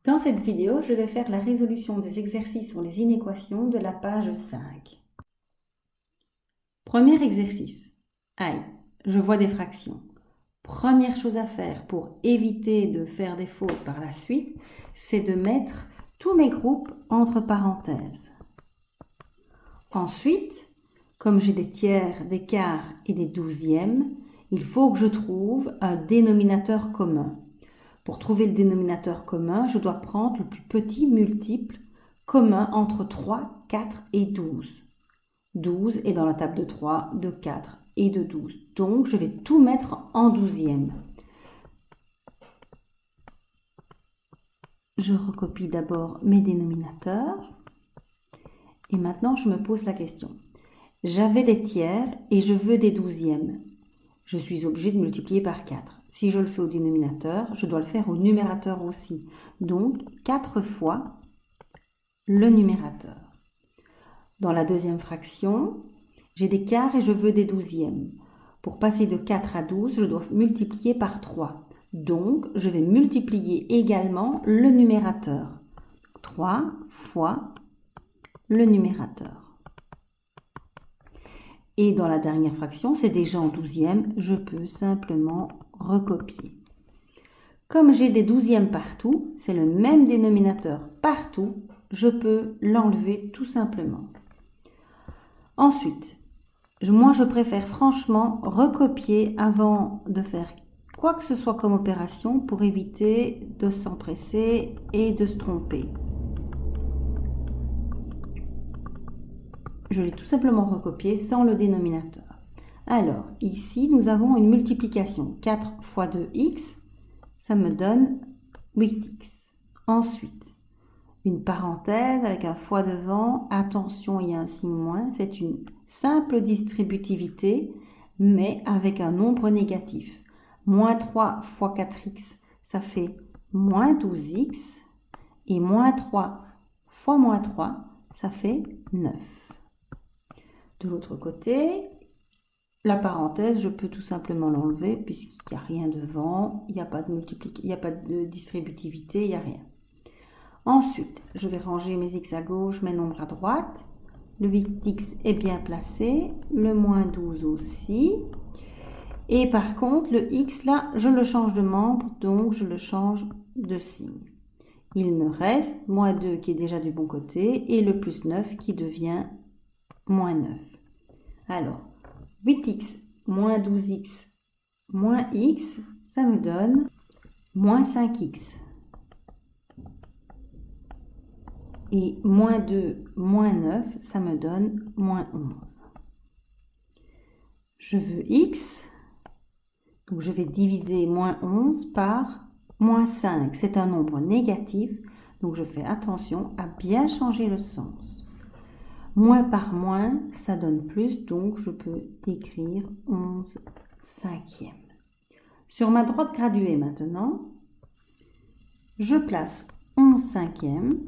Dans cette vidéo, je vais faire la résolution des exercices sur les inéquations de la page 5. Premier exercice. Aïe, je vois des fractions. Première chose à faire pour éviter de faire des fautes par la suite, c'est de mettre tous mes groupes entre parenthèses. Ensuite, comme j'ai des tiers, des quarts et des douzièmes, il faut que je trouve un dénominateur commun. Pour trouver le dénominateur commun, je dois prendre le plus petit multiple commun entre 3, 4 et 12. 12 est dans la table de 3, de 4 et de 12. Donc, je vais tout mettre en douzième. Je recopie d'abord mes dénominateurs. Et maintenant, je me pose la question. J'avais des tiers et je veux des douzièmes. Je suis obligée de multiplier par 4. Si je le fais au dénominateur, je dois le faire au numérateur aussi. Donc, 4 fois le numérateur. Dans la deuxième fraction, j'ai des quarts et je veux des douzièmes. Pour passer de 4 à 12, je dois multiplier par 3. Donc, je vais multiplier également le numérateur. 3 fois le numérateur. Et dans la dernière fraction, c'est déjà en douzième, je peux simplement recopier. Comme j'ai des douzièmes partout, c'est le même dénominateur partout, je peux l'enlever tout simplement. Ensuite, moi je préfère franchement recopier avant de faire quoi que ce soit comme opération pour éviter de s'empresser et de se tromper. Je l'ai tout simplement recopié sans le dénominateur. Alors, ici, nous avons une multiplication. 4 fois 2x, ça me donne 8x. Ensuite, une parenthèse avec un fois devant. Attention, il y a un signe moins. C'est une simple distributivité, mais avec un nombre négatif. Moins 3 fois 4x, ça fait moins 12x. Et moins 3 fois moins 3, ça fait 9. De l'autre côté, la parenthèse, je peux tout simplement l'enlever puisqu'il n'y a rien devant, il n'y a pas de distributivité, il n'y a rien. Ensuite, je vais ranger mes x à gauche, mes nombres à droite. Le 8x est bien placé, le moins 12 aussi. Et par contre, le x là, je le change de membre, donc je le change de signe. Il me reste moins 2 qui est déjà du bon côté et le plus 9 qui devient moins 9. Alors, 8x moins 12x moins x, ça me donne moins 5x. Et moins 2 moins 9, ça me donne moins 11. Je veux x, donc je vais diviser moins 11 par moins 5. C'est un nombre négatif, donc je fais attention à bien changer le sens. Moins par moins, ça donne plus, donc je peux écrire 11 cinquièmes. Sur ma droite graduée maintenant, je place 11 cinquièmes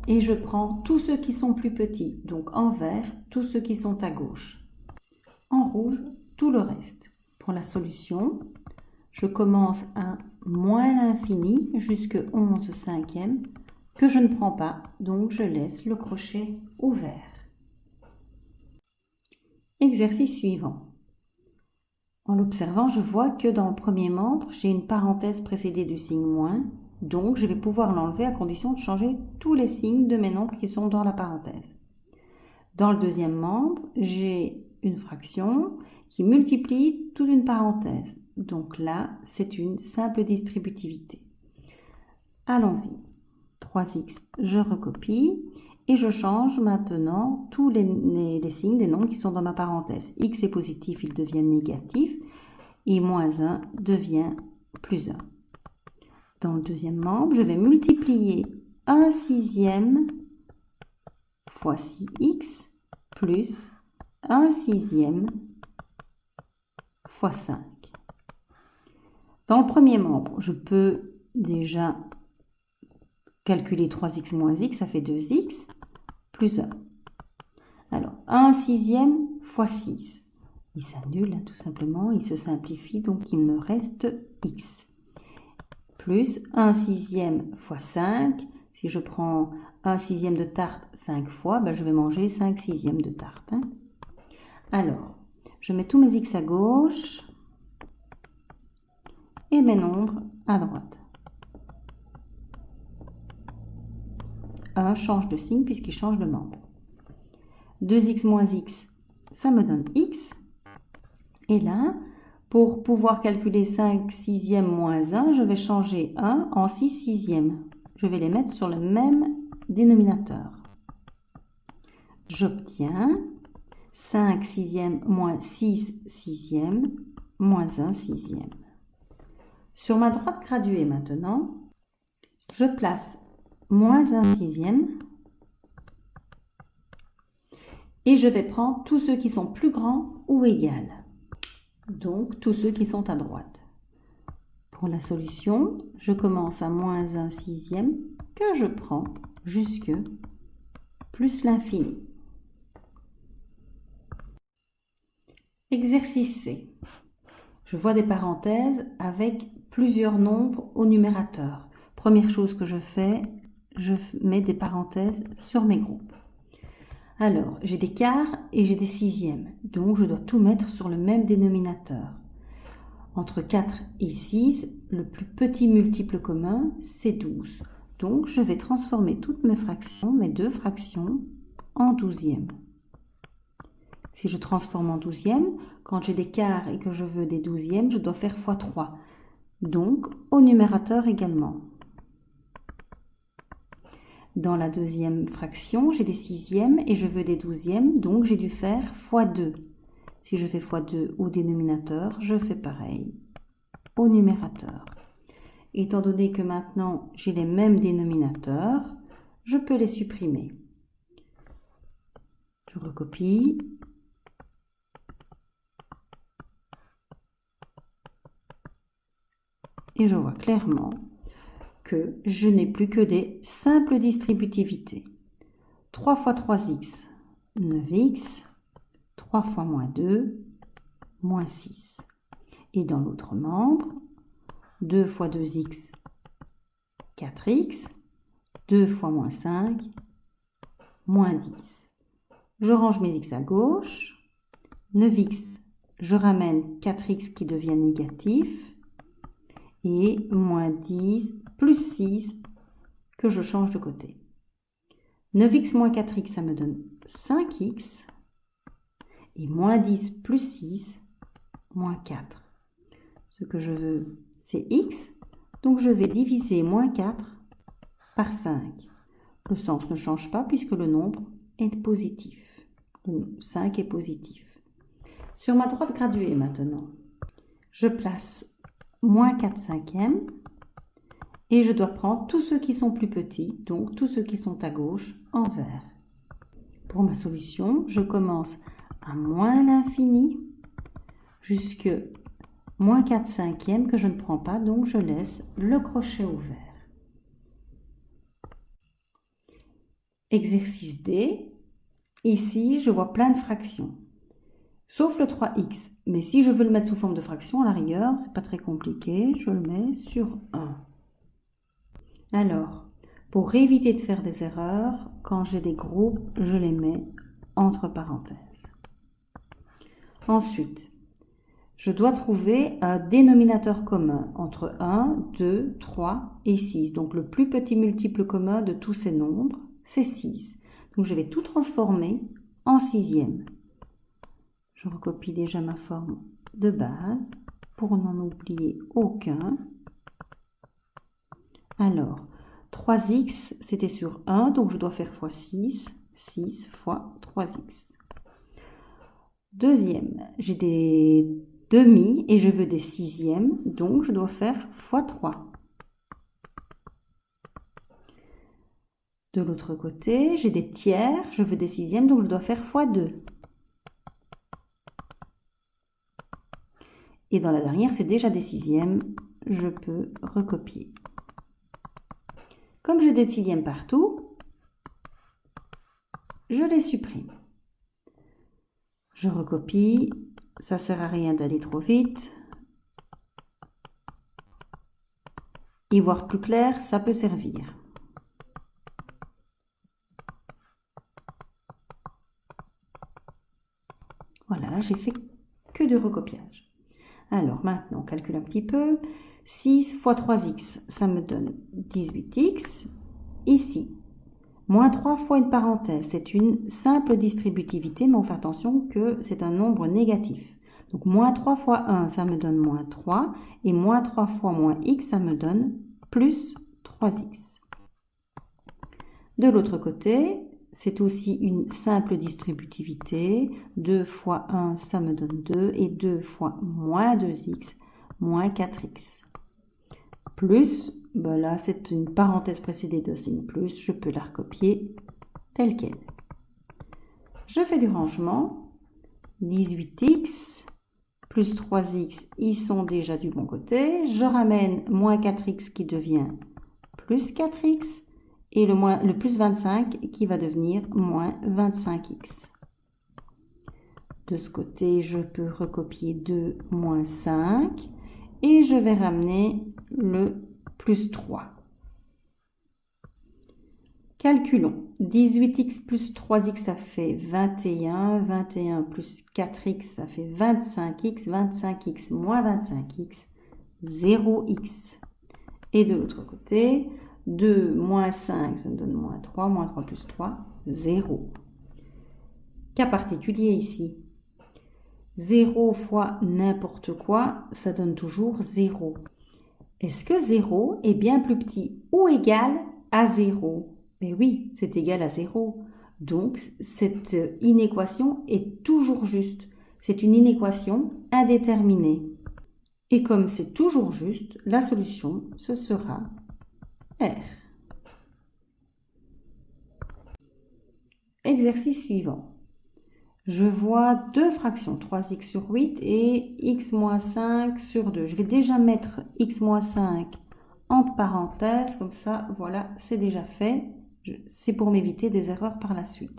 et je prends tous ceux qui sont plus petits, donc en vert, tous ceux qui sont à gauche. En rouge, tout le reste. Pour la solution, je commence à moins l'infini jusqu'à 11 cinquièmes, que je ne prends pas, donc je laisse le crochet ouvert. Exercice suivant. En l'observant, je vois que dans le premier membre, j'ai une parenthèse précédée du signe moins, donc je vais pouvoir l'enlever à condition de changer tous les signes de mes nombres qui sont dans la parenthèse. Dans le deuxième membre, j'ai une fraction qui multiplie toute une parenthèse. Donc là, c'est une simple distributivité. Allons-y. 3x, je recopie et je change maintenant tous les signes des nombres qui sont dans ma parenthèse. X est positif, il devient négatif et moins 1 devient plus 1. Dans le deuxième membre, je vais multiplier 1 sixième fois 6x plus 1 sixième fois 5. Dans le premier membre, je peux déjà calculer 3x moins x, ça fait 2x, plus 1. Alors, 1 sixième fois 6. Il s'annule, tout simplement, il se simplifie, donc il me reste x. plus 1 sixième fois 5. Si je prends 1 sixième de tarte 5 fois, ben je vais manger 5 sixièmes de tarte. Hein. Alors, je mets tous mes x à gauche et mes nombres à droite. 1 change de signe puisqu'il change de membre. 2x moins x, ça me donne x. Et là, pour pouvoir calculer 5 sixièmes moins 1, je vais changer 1 en 6 sixièmes. Je vais les mettre sur le même dénominateur. J'obtiens 5 sixièmes moins 6 sixièmes moins 1 sixième. Sur ma droite graduée maintenant, je place moins 1 sixième et je vais prendre tous ceux qui sont plus grands ou égaux. Donc tous ceux qui sont à droite. Pour la solution, je commence à moins 1 sixième que je prends jusque plus l'infini. Exercice C. Je vois des parenthèses avec plusieurs nombres au numérateur. Première chose que je fais, je mets des parenthèses sur mes groupes. Alors, j'ai des quarts et j'ai des sixièmes, donc je dois tout mettre sur le même dénominateur. Entre 4 et 6, le plus petit multiple commun, c'est 12. Donc, je vais transformer toutes mes fractions, mes deux fractions, en douzièmes. Si je transforme en douzièmes, quand j'ai des quarts et que je veux des douzièmes, je dois faire x 3. Donc, au numérateur également. Dans la deuxième fraction, j'ai des sixièmes et je veux des douzièmes, donc j'ai dû faire x 2. Si je fais x 2 au dénominateur, je fais pareil au numérateur. Étant donné que maintenant j'ai les mêmes dénominateurs, je peux les supprimer. Je recopie. Et je vois clairement que je n'ai plus que des simples distributivités. 3 fois 3x, 9x, 3 fois moins 2, moins 6. Et dans l'autre membre, 2 fois 2x, 4x, 2 fois moins 5, moins 10. Je range mes x à gauche, 9x, je ramène 4x qui devient négatif, et moins 10 plus 6 que je change de côté. 9x moins 4x, ça me donne 5x. Et moins 10 plus 6, moins 4. Ce que je veux, c'est x. Donc je vais diviser moins 4 par 5. Le sens ne change pas puisque le nombre est positif. Le 5 est positif. Sur ma droite graduée maintenant, je place moins 4 cinquièmes. Et je dois prendre tous ceux qui sont plus petits, donc tous ceux qui sont à gauche, en vert. Pour ma solution, je commence à moins l'infini jusque moins 4 cinquièmes que je ne prends pas, donc je laisse le crochet ouvert. Exercice D. Ici, je vois plein de fractions, sauf le 3x. Mais si je veux le mettre sous forme de fraction, à la rigueur, c'est pas très compliqué, je le mets sur 1. Alors, pour éviter de faire des erreurs, quand j'ai des groupes, je les mets entre parenthèses. Ensuite, je dois trouver un dénominateur commun entre 1, 2, 3 et 6. Donc, le plus petit multiple commun de tous ces nombres, c'est 6. Donc, je vais tout transformer en sixième. Je recopie déjà ma forme de base pour n'en oublier aucun. Alors, 3x, c'était sur 1, donc je dois faire x 6, 6 fois 3x. Deuxième, j'ai des demi et je veux des sixièmes, donc je dois faire x 3. De l'autre côté, j'ai des tiers, je veux des sixièmes, donc je dois faire x 2. Et dans la dernière, c'est déjà des sixièmes, je peux recopier. Comme j'ai des sixièmes partout, je les supprime. Je recopie, ça ne sert à rien d'aller trop vite. Y voir plus clair, ça peut servir. Voilà, là, j'ai fait que de recopiage. Alors, maintenant, on calcule un petit peu. 6 fois 3x, ça me donne 18x. Ici, moins 3 fois une parenthèse, c'est une simple distributivité, mais on fait attention que c'est un nombre négatif. Donc, moins 3 fois 1, ça me donne moins 3. Et moins 3 fois moins x, ça me donne plus 3x. De l'autre côté, c'est aussi une simple distributivité. 2 fois 1, ça me donne 2. Et 2 fois moins 2x, moins 4x. Plus, ben là, c'est une parenthèse précédée de signe plus. Je peux la recopier telle qu'elle. Je fais du rangement. 18x plus 3x, ils sont déjà du bon côté. Je ramène moins 4x qui devient plus 4x. Et le plus 25 qui va devenir moins 25x. De ce côté, je peux recopier 2 moins 5 et je vais ramener le plus 3. Calculons. 18x plus 3x, ça fait 21. 21 plus 4x, ça fait 25x. 25x moins 25x, 0x. Et de l'autre côté, 2 moins 5, ça me donne moins 3. Moins 3 plus 3, 0. Cas particulier ici. 0 fois n'importe quoi, ça donne toujours 0. Est-ce que 0 est bien plus petit ou égal à 0? Mais oui, c'est égal à 0. Donc, cette inéquation est toujours juste. C'est une inéquation indéterminée. Et comme c'est toujours juste, la solution, ce sera R. Exercice suivant. Je vois deux fractions, 3x sur 8 et x moins 5 sur 2. Je vais déjà mettre x moins 5 entre parenthèses, comme ça, voilà, c'est déjà fait. C'est pour m'éviter des erreurs par la suite.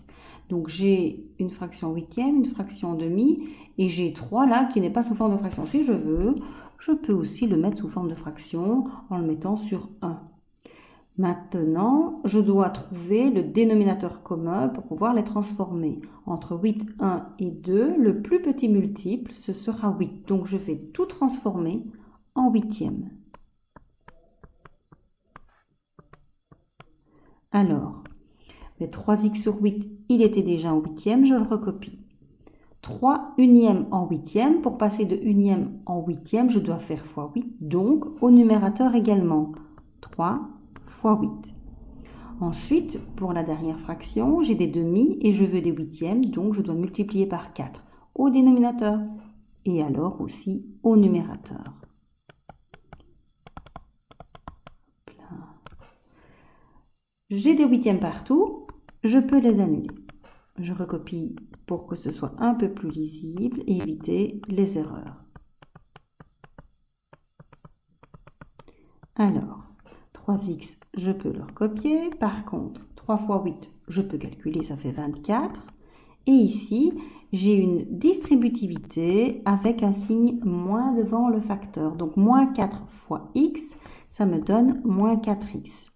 Donc, j'ai une fraction huitième, une fraction demi, et j'ai 3 là qui n'est pas sous forme de fraction. Si je veux, je peux aussi le mettre sous forme de fraction en le mettant sur 1. Maintenant, je dois trouver le dénominateur commun pour pouvoir les transformer. Entre 8, 1 et 2, le plus petit multiple, ce sera 8. Donc, je vais tout transformer en huitième. Alors, 3x sur 8, il était déjà en huitième, je le recopie. 3 unièmes en huitième. Pour passer de unième en huitième, je dois faire fois 8. Donc, au numérateur également, 3 fois 8. Ensuite, pour la dernière fraction, j'ai des demi et je veux des huitièmes, donc je dois multiplier par 4 au dénominateur et alors aussi au numérateur. J'ai des huitièmes partout, je peux les annuler. Je recopie pour que ce soit un peu plus lisible et éviter les erreurs. Alors, 3x, je peux le recopier. Par contre, 3 fois 8, je peux calculer, ça fait 24. Et ici, j'ai une distributivité avec un signe moins devant le facteur. Donc, moins 4 fois x, ça me donne moins 4x.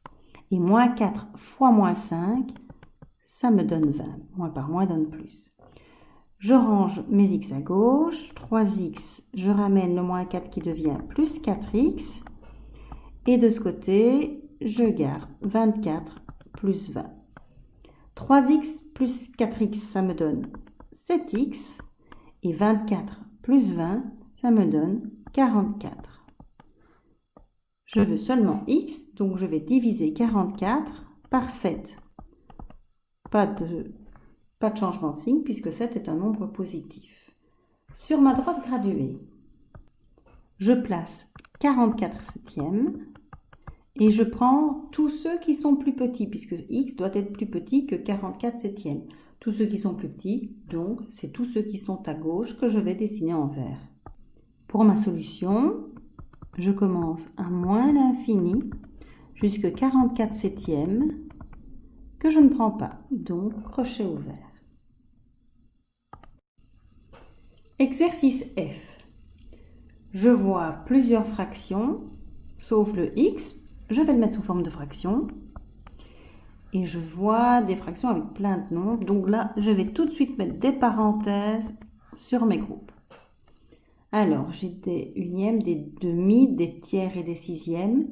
Et moins 4 fois moins 5, ça me donne 20. Moins par moins donne plus. Je range mes x à gauche. 3x, je ramène le moins 4 qui devient plus 4x. Et de ce côté, je garde 24 plus 20. 3x plus 4x, ça me donne 7x. Et 24 plus 20, ça me donne 44. Je veux seulement x, donc je vais diviser 44 par 7. Pas de changement de signe puisque 7 est un nombre positif. Sur ma droite graduée, je place 44 septièmes. Et je prends tous ceux qui sont plus petits, puisque x doit être plus petit que 44 septièmes. Tous ceux qui sont plus petits, donc c'est tous ceux qui sont à gauche que je vais dessiner en vert. Pour ma solution, je commence à moins l'infini jusqu'à 44 septièmes que je ne prends pas, donc crochet ouvert. Exercice F. Je vois plusieurs fractions, sauf le x, je vais le mettre sous forme de fraction. Et je vois des fractions avec plein de nombres. Donc là, je vais tout de suite mettre des parenthèses sur mes groupes. Alors, j'ai des unièmes, des demi, des tiers et des sixièmes.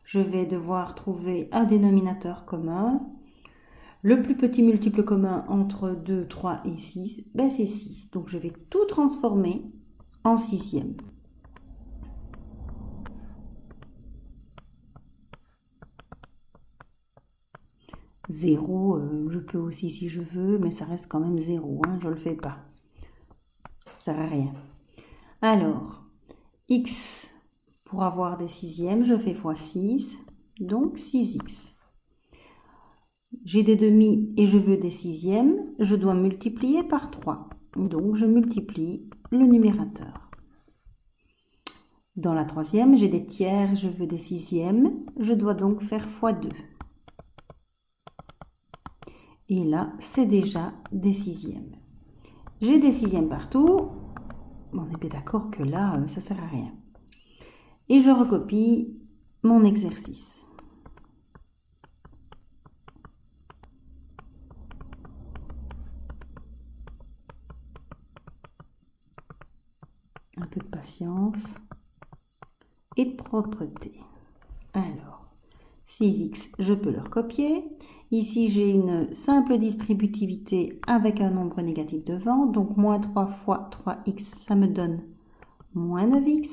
Je vais devoir trouver un dénominateur commun. Le plus petit multiple commun entre 2, 3 et 6, ben c'est 6. Donc, je vais tout transformer en sixième. Zéro, je peux aussi si je veux, mais ça reste quand même 0, hein, je ne le fais pas. Ça sert à rien. Alors, x, pour avoir des sixièmes, je fais fois 6, donc 6x. J'ai des demi et je veux des sixièmes, je dois multiplier par 3. Donc, je multiplie le numérateur. Dans la troisième, j'ai des tiers, je veux des sixièmes, je dois donc faire fois 2. Et là, c'est déjà des sixièmes. J'ai des sixièmes partout. On est bien d'accord que là, ça ne sert à rien. Et je recopie mon exercice. Un peu de patience et de propreté. Alors, 6x, je peux le recopier. Ici, j'ai une simple distributivité avec un nombre négatif devant. Donc, moins 3 fois 3x, ça me donne moins 9x.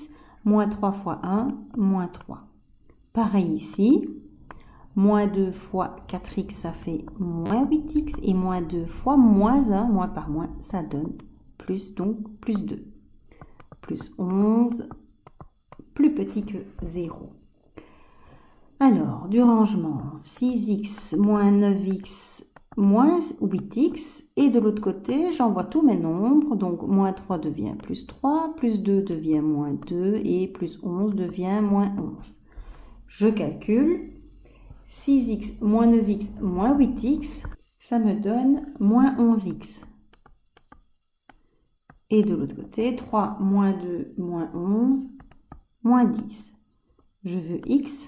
Moins 3 fois 1, moins 3. Pareil ici. Moins 2 fois 4x, ça fait moins 8x. Et moins 2 fois moins 1, moins par moins, ça donne plus, donc plus 2. Plus 11, plus petit que 0. Alors, du rangement, 6x moins 9x moins 8x. Et de l'autre côté, j'envoie tous mes nombres. Donc, moins 3 devient plus 3, plus 2 devient moins 2 et plus 11 devient moins 11. Je calcule. 6x moins 9x moins 8x, ça me donne moins 11x. Et de l'autre côté, 3 moins 2 moins 11, moins 10. Je veux x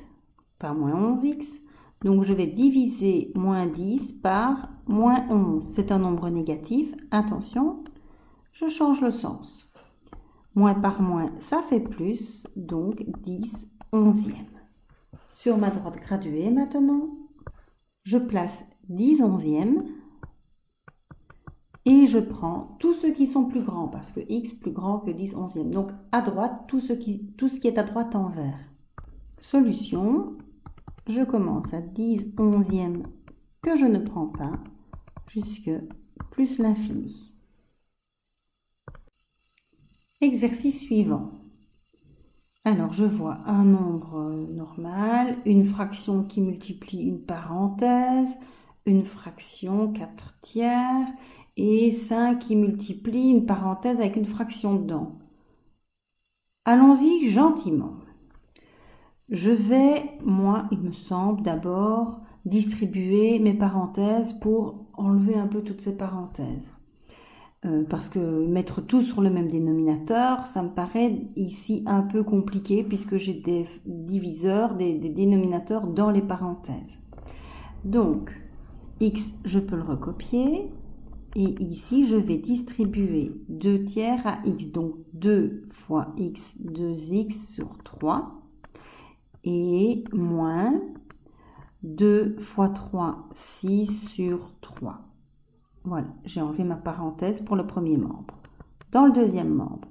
par moins 11x. Donc, je vais diviser moins 10 par moins 11. C'est un nombre négatif. Attention, je change le sens. Moins par moins, ça fait plus. Donc, 10 onzièmes. Sur ma droite graduée maintenant, je place 10 onzièmes. Et je prends tous ceux qui sont plus grands, parce que x plus grand que 10 onzièmes. Donc, à droite, tout ce qui est à droite en vert. Solution, je commence à 10 onzièmes que je ne prends pas, jusque plus l'infini. Exercice suivant. Alors, je vois un nombre normal, une fraction qui multiplie une parenthèse, une fraction 4 tiers et 5 qui multiplie une parenthèse avec une fraction dedans. Allons-y gentiment. Je vais, moi, il me semble, d'abord distribuer mes parenthèses pour enlever un peu toutes ces parenthèses. Parce que mettre tout sur le même dénominateur, ça me paraît ici un peu compliqué puisque j'ai des diviseurs, des dénominateurs dans les parenthèses. Donc, x, je peux le recopier. Et ici, je vais distribuer 2 tiers à x. Donc, 2 fois x, 2x sur 3. Et moins 2 fois 3, 6 sur 3. Voilà, j'ai enlevé ma parenthèse pour le premier membre. Dans le deuxième membre,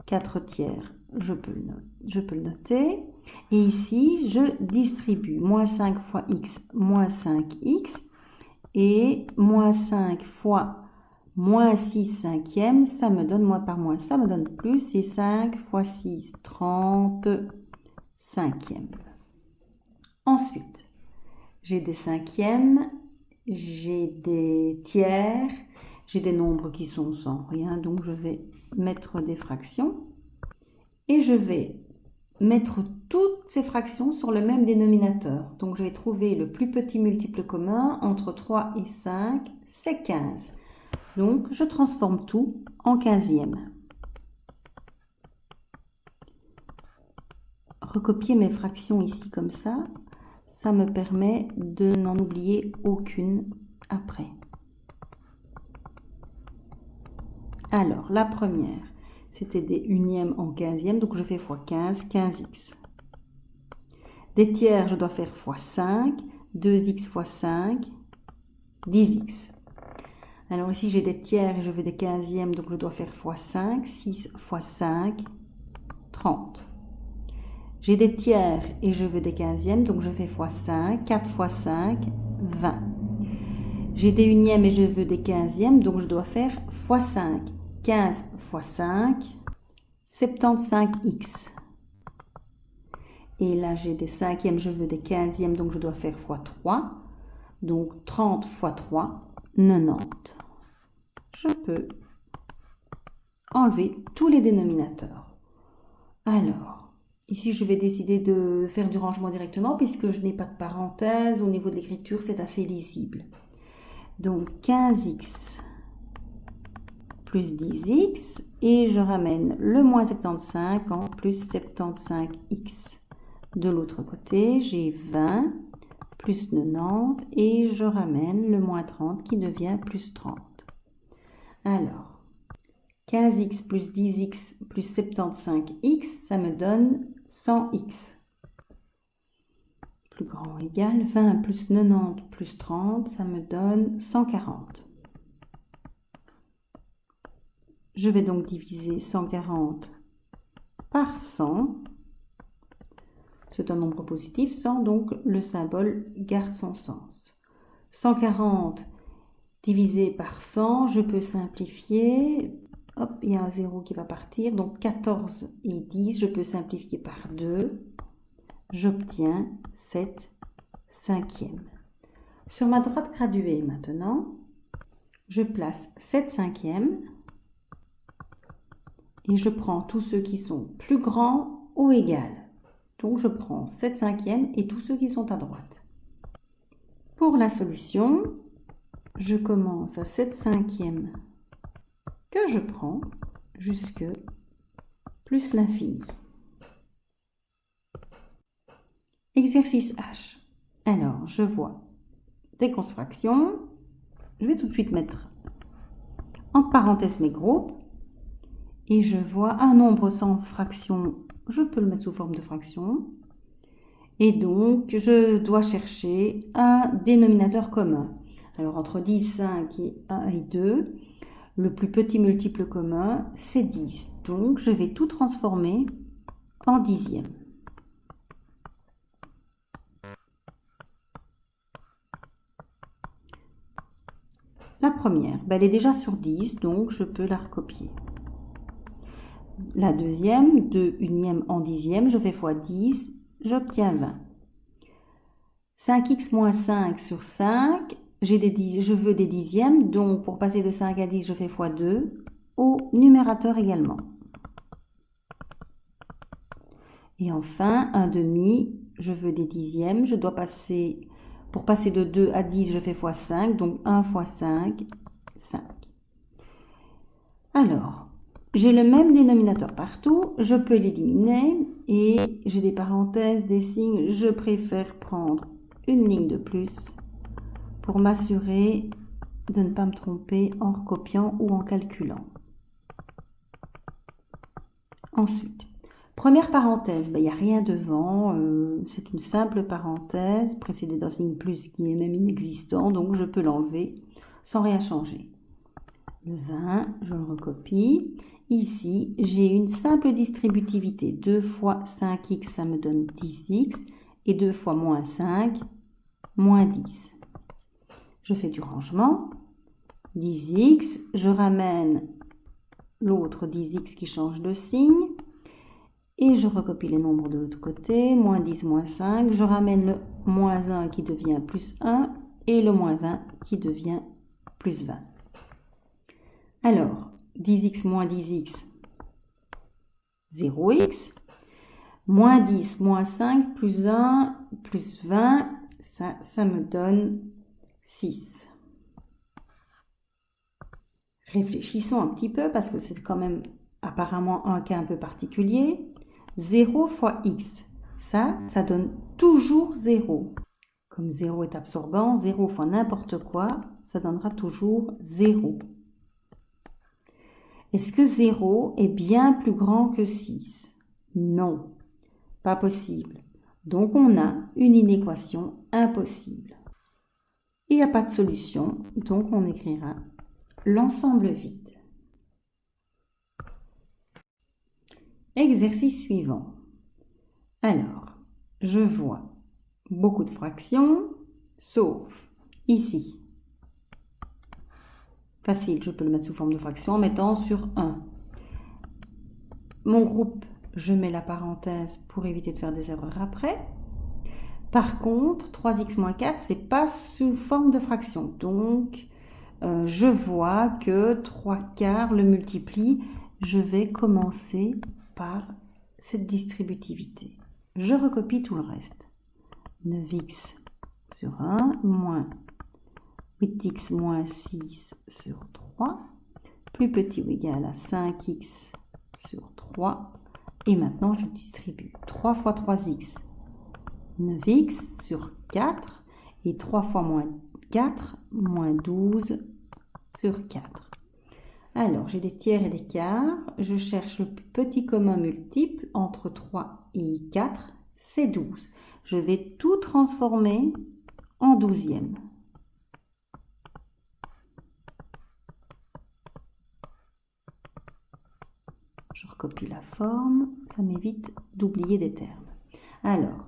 4 tiers, je peux le noter. Et ici, je distribue moins 5 fois x, moins 5x. Et moins 5 fois moins 6 cinquièmes, ça me donne moins par moins, ça me donne plus. Et 5 fois 6, 30 cinquièmes. Ensuite, j'ai des cinquièmes, j'ai des tiers, j'ai des nombres qui sont sans rien, donc je vais mettre des fractions. Et je vais mettre toutes ces fractions sur le même dénominateur. Donc je vais trouver le plus petit multiple commun entre 3 et 5, c'est 15. Donc je transforme tout en 15e. Recopier mes fractions ici comme ça. ça me permet de n'en oublier aucune après. Alors, la première, c'était des unièmes en 15e, donc je fais x 15, 15x. Des tiers, je dois faire x 5, 2x x 5, 10x. Alors ici, j'ai des tiers et je veux des 15e, donc je dois faire x 5, 6 x 5, 30. J'ai des tiers et je veux des 15e, donc je fais x 5, 4 x 5, 20. J'ai des unièmes et je veux des 15e, donc je dois faire x 5. 15 x 5, 75x. Et là, j'ai des 5e, je veux des 15e, donc je dois faire x 3. Donc 30 x 3, 90. Je peux enlever tous les dénominateurs. Alors, ici, je vais décider de faire du rangement directement puisque je n'ai pas de parenthèse. Au niveau de l'écriture, c'est assez lisible. Donc 15x plus 10x et je ramène le moins 75 en plus 75x. De l'autre côté, j'ai 20 plus 90 et je ramène le moins 30 qui devient plus 30. Alors, 15x plus 10x plus 75x, ça me donne 100x. Plus grand ou égal, 20 plus 90 plus 30, ça me donne 140. Je vais donc diviser 140 par 100. C'est un nombre positif, 100, donc le symbole garde son sens. 140 divisé par 100, je peux simplifier. Hop, il y a un 0 qui va partir. Donc 14 et 10, je peux simplifier par 2. J'obtiens 7 cinquièmes. Sur ma droite graduée maintenant, je place 7 cinquièmes. Et je prends tous ceux qui sont plus grands ou égal. Donc je prends 7 cinquièmes et tous ceux qui sont à droite. Pour la solution, je commence à 7 cinquièmes que je prends jusque plus l'infini. Exercice H. Alors, je vois des fractions. Je vais tout de suite mettre en parenthèse mes groupes. Et je vois un nombre sans fraction, je peux le mettre sous forme de fraction. Et donc, je dois chercher un dénominateur commun. Alors, entre 10, 5 et 1 et 2, le plus petit multiple commun, c'est 10. Donc, je vais tout transformer en dixième. La première, elle est déjà sur 10, donc je peux la recopier. La deuxième, 2 unièmes en dixième, je fais x 10, j'obtiens 20. 5x moins 5 sur 5, je veux des dixièmes, donc pour passer de 5 à 10, je fais x 2, au numérateur également. Et enfin, un demi, je veux des dixièmes, je dois passer, pour passer de 2 à 10, je fais x 5, donc 1 x 5, 5. Alors, j'ai le même dénominateur partout, je peux l'éliminer et j'ai des parenthèses, des signes. Je préfère prendre une ligne de plus pour m'assurer de ne pas me tromper en recopiant ou en calculant. Ensuite, première parenthèse, il n'y a rien devant, c'est une simple parenthèse précédée d'un signe plus qui est même inexistant, donc je peux l'enlever sans rien changer. Le 20, je le recopie. Ici, j'ai une simple distributivité. 2 fois 5x, ça me donne 10x. Et 2 fois moins 5, moins 10. Je fais du rangement. 10x, je ramène l'autre 10x qui change de signe. Et je recopie les nombres de l'autre côté. Moins 10, moins 5. Je ramène le moins 1 qui devient plus 1. Et le moins 20 qui devient plus 20. Alors, 10x moins 10x, 0x, moins 10, moins 5, plus 1, plus 20, ça me donne 6. Réfléchissons un petit peu parce que c'est quand même apparemment un cas un peu particulier. 0 fois x, ça donne toujours 0. Comme 0 est absorbant, 0 fois n'importe quoi, ça donnera toujours 0. Est-ce que 0 est bien plus grand que 6? Non, pas possible. Donc on a une inéquation impossible. Il n'y a pas de solution, donc on écrira l'ensemble vide. Exercice suivant. Alors, je vois beaucoup de fractions, sauf ici. Facile, je peux le mettre sous forme de fraction en mettant sur 1. Mon groupe, je mets la parenthèse pour éviter de faire des erreurs après. Par contre, 3x moins 4, ce n'est pas sous forme de fraction. Donc, je vois que 3/4 le multiplie. Je vais commencer par cette distributivité. Je recopie tout le reste. 9x sur 1 moins 8x moins 6 sur 3, plus petit ou égal à 5x sur 3. Et maintenant, je distribue 3 fois 3x, 9x sur 4, et 3 fois moins 4, moins 12 sur 4. Alors, j'ai des tiers et des quarts. Je cherche le plus petit commun multiple entre 3 et 4, c'est 12. Je vais tout transformer en douzième. Je recopie la forme, ça m'évite d'oublier des termes. Alors,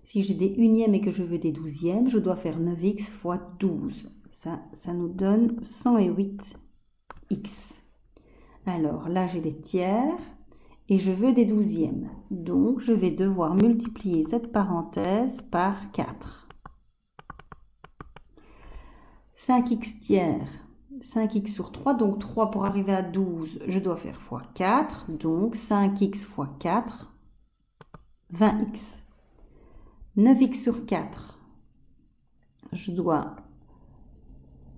si j'ai des unièmes et que je veux des douzièmes, je dois faire 9x fois 12. Ça nous donne 108x. Alors là, j'ai des tiers et je veux des douzièmes. Donc, je vais devoir multiplier cette parenthèse par 4. 5x tiers, 5x sur 3, donc 3 pour arriver à 12, je dois faire fois 4, donc 5x fois 4, 20x. 9x sur 4, je dois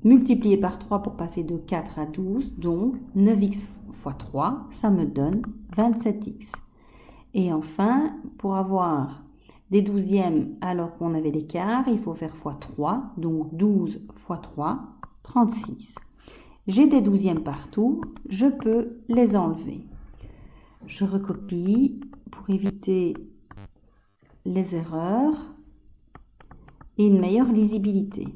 multiplier par 3 pour passer de 4 à 12, donc 9x fois 3, ça me donne 27x. Et enfin, pour avoir des douzièmes alors qu'on avait des quarts, il faut faire fois 3, donc 12 fois 3, 36. J'ai des douzièmes partout, je peux les enlever. Je recopie pour éviter les erreurs et une meilleure lisibilité.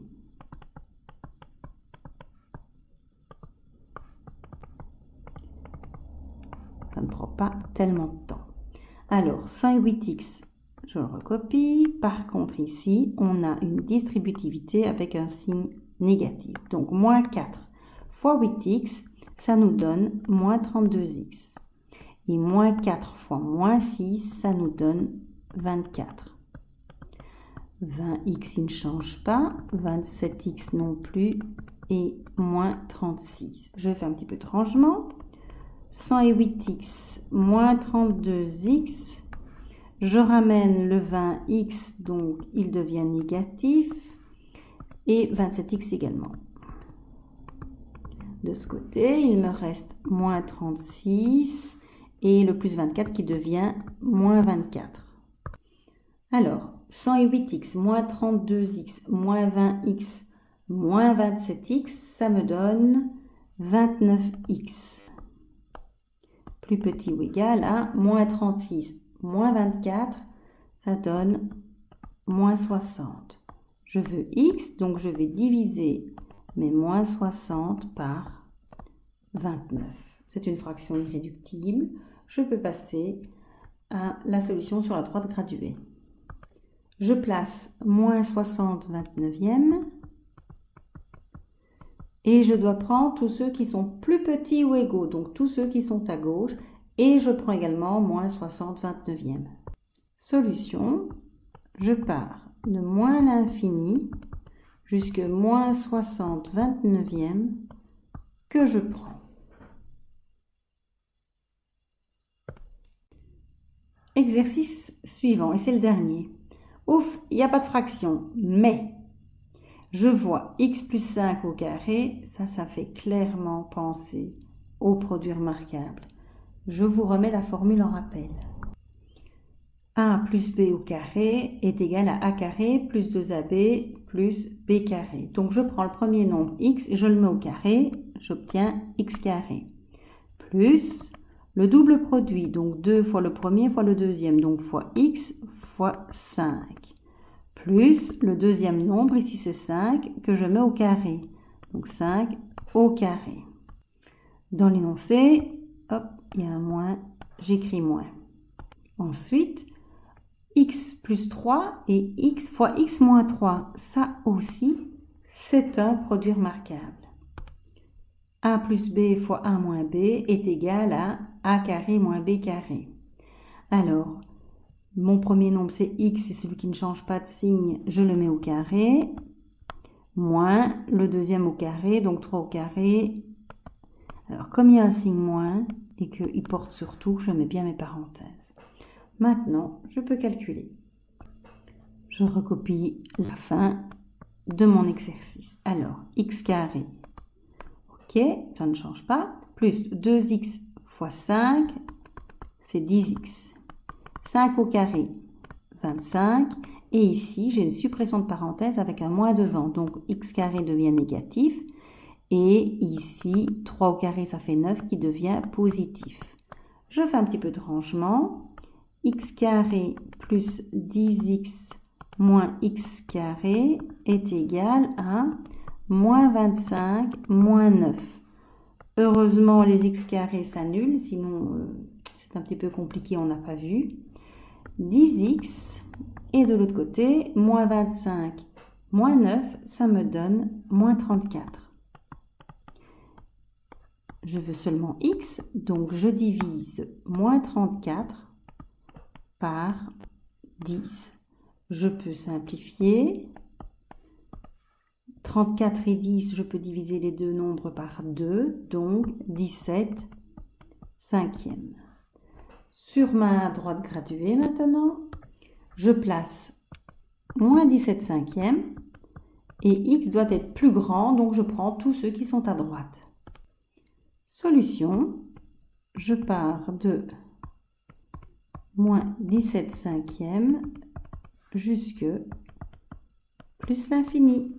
Ça ne prend pas tellement de temps. Alors, 108x, je le recopie. Par contre, ici, on a une distributivité avec un signe négatif. Donc, moins 4 fois 8x, ça nous donne moins 32x. Et moins 4 fois moins 6, ça nous donne 24. 20x, il ne change pas. 27x non plus. Et moins 36. Je fais un petit peu de rangement. 108x moins 32x. Je ramène le 20x, donc il devient négatif. Et 27x également. De ce côté, il me reste moins 36 et le plus 24 qui devient moins 24. Alors, 108x moins 32x moins 20x moins 27x, ça me donne 29x. Plus petit ou égal à moins 36 moins 24, ça donne moins 60. Je veux x, donc je vais diviser mes moins 60 par 29. C'est une fraction irréductible. Je peux passer à la solution sur la droite graduée. Je place moins 60 29e et je dois prendre tous ceux qui sont plus petits ou égaux, donc tous ceux qui sont à gauche, et je prends également moins 60 29e. Solution, je pars de moins l'infini jusque moins 60 29e que je prends. Exercice suivant, et c'est le dernier. Ouf, il n'y a pas de fraction, mais je vois x plus 5 au carré, ça fait clairement penser au produit remarquable. Je vous remets la formule en rappel. A plus B au carré est égal à A carré plus 2AB plus B carré. Donc je prends le premier nombre x et je le mets au carré, j'obtiens x carré. Plus le double produit, donc 2 fois le premier fois le deuxième, donc fois x fois 5. Plus le deuxième nombre, ici c'est 5, que je mets au carré. Donc 5 au carré. Dans l'énoncé, hop, il y a un moins, j'écris moins. Ensuite, x plus 3 et x fois x moins 3. Ça aussi, c'est un produit remarquable. A plus B fois A moins B est égal à A carré moins B carré. Alors, mon premier nombre c'est x, c'est celui qui ne change pas de signe, je le mets au carré. Moins le deuxième au carré, donc 3 au carré. Alors, comme il y a un signe moins et qu'il porte sur tout, je mets bien mes parenthèses. Maintenant, je peux calculer. Je recopie la fin de mon exercice. Alors, x carré, ok, ça ne change pas, plus 2x fois 5, c'est 10x. 5 au carré, 25. Et ici, j'ai une suppression de parenthèse avec un moins devant. Donc, x carré devient négatif. Et ici, 3 au carré, ça fait 9 qui devient positif. Je fais un petit peu de rangement. X carré plus 10x moins x carré est égal à moins 25 moins 9. Heureusement, les x carrés s'annulent, sinon c'est un petit peu compliqué, on n'a pas vu. 10x et de l'autre côté, moins 25 moins 9, ça me donne moins 34. Je veux seulement x, donc je divise moins 34 par 10. Je peux simplifier. 34 et 10, je peux diviser les deux nombres par 2, donc 17 cinquièmes. Sur ma droite graduée maintenant, je place moins 17 cinquièmes et x doit être plus grand, donc je prends tous ceux qui sont à droite. Solution, je pars de moins 17 cinquièmes jusque plus l'infini.